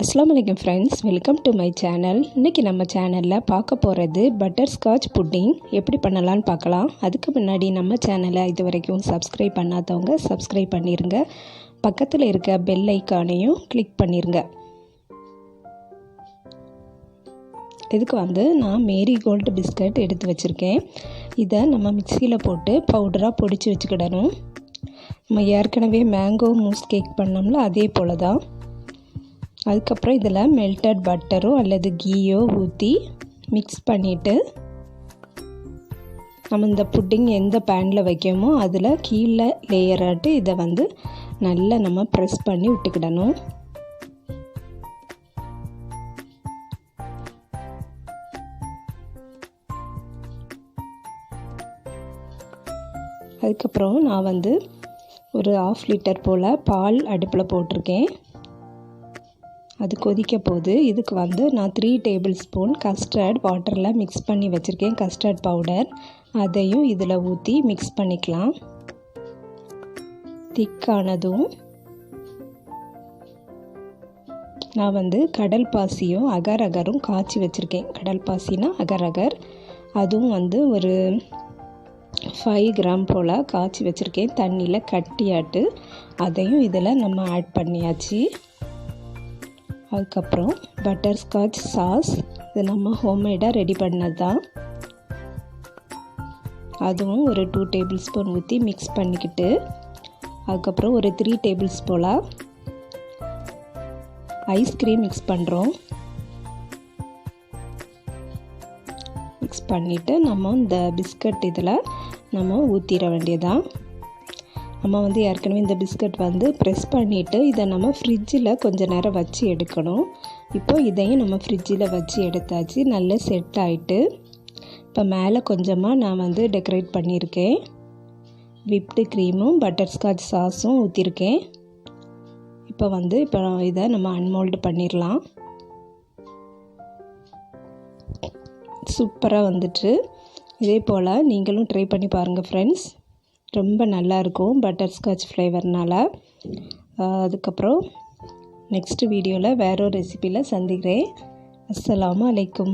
அஸ்ஸலாமுஅலைக்கும் friends, welcome to my channel. இன்றைக்கி நம்ம சேனலில் பார்க்க போகிறது பட்டர்ஸ்காட்ச் புட்டிங் எப்படி பண்ணலான்னு பார்க்கலாம். அதுக்கு முன்னாடி நம்ம சேனலை இது வரைக்கும் சப்ஸ்கிரைப் பண்ணாதவங்க சப்ஸ்கிரைப் பண்ணிடுங்க. பக்கத்தில் இருக்க பெல் ஐக்கானையும் கிளிக் பண்ணிடுங்க. இதுக்கு நான் மேரிகோல்டு பிஸ்கட் எடுத்து வச்சுருக்கேன். இதை நம்ம மிக்சியில் போட்டு பவுடராக பொடிச்சு வச்சுக்கிடணும். நம்ம ஏற்கனவே மேங்கோ மூஸ் கேக் பண்ணோம்ல, அதே போல் தான். அதுக்கப்புறம் இதில் மெல்டட் பட்டரோ அல்லது கீயோ ஊற்றி மிக்ஸ் பண்ணிவிட்டு நம்ம இந்த புட்டிங் எந்த பேனில் வைக்கோமோ அதில் கீழே லேயராட்டு இதை நல்லா நம்ம ப்ரெஸ் பண்ணி விட்டுக்கிடணும். அதுக்கப்புறம் நான் ஒரு 1/2 லிட்டர் போல் பால் அடுப்பில் போட்டிருக்கேன். அது கொதிக்க போகுது. இதுக்கு நான் 3 டேபிள் ஸ்பூன் கஸ்டர்ட் வாட்டரில் மிக்ஸ் பண்ணி வச்சுருக்கேன். கஸ்டர்ட் பவுடர் அதையும் இதில் ஊற்றி மிக்ஸ் பண்ணிக்கலாம். திக்கானதும் நான் கடல் பாசியும் அகர் அகரும் காய்ச்சி வச்சுருக்கேன். கடல் பாசினா அகர் அகர், அதுவும் ஒரு 5 கிராம் போல் காய்ச்சி வச்சுருக்கேன் தண்ணியில் கட்டியாட்டு. அதையும் இதில் நம்ம ஆட் பண்ணியாச்சு. அதுக்கப்புறம் பட்டர்ஸ்காட்ச் சாஸ், இது நம்ம ஹோம்மேடாக ரெடி பண்ணது தான். அதுவும் ஒரு 2 டேபிள் ஸ்பூன் ஊற்றி மிக்ஸ் பண்ணிக்கிட்டு, அதுக்கப்புறம் ஒரு 3 டேபிள் ஸ்பூன் ஐஸ்கிரீம் மிக்ஸ் பண்ணுறோம். மிக்ஸ் பண்ணிவிட்டு நம்ம இந்த பிஸ்கட் இதில் நம்ம ஊற்றிட வேண்டியதான். நம்ம ஏற்கனவே இந்த பிஸ்கட் ப்ரெஸ் பண்ணிவிட்டு இதை நம்ம ஃப்ரிட்ஜில் கொஞ்சம் நேரம் வச்சு எடுக்கணும். இப்போ இதையும் நம்ம ஃப்ரிட்ஜில் வச்சு எடுத்தாச்சு. நல்லா செட் ஆகிட்டு இப்போ மேலே கொஞ்சமாக நான் டெக்கரேட் பண்ணியிருக்கேன். விப்டு க்ரீமும் பட்டர்ஸ்காட்ச் சாஸும் ஊற்றிருக்கேன். இப்போ இதை நம்ம அன்மோல்டு பண்ணிடலாம். சூப்பராக வந்துட்டு. இதே போல் நீங்களும் ட்ரை பண்ணி பாருங்கள் ஃப்ரெண்ட்ஸ். ரொம்ப நல்லாயிருக்கும் பட்டர்ஸ்காட்ச் ஃப்ளேவர்னால். அதுக்கப்புறம் நெக்ஸ்ட் வீடியோவில் வேற ஒரு ரெசிபியில் சந்திக்கிறேன். அஸ்ஸலாமு அலைக்கும்.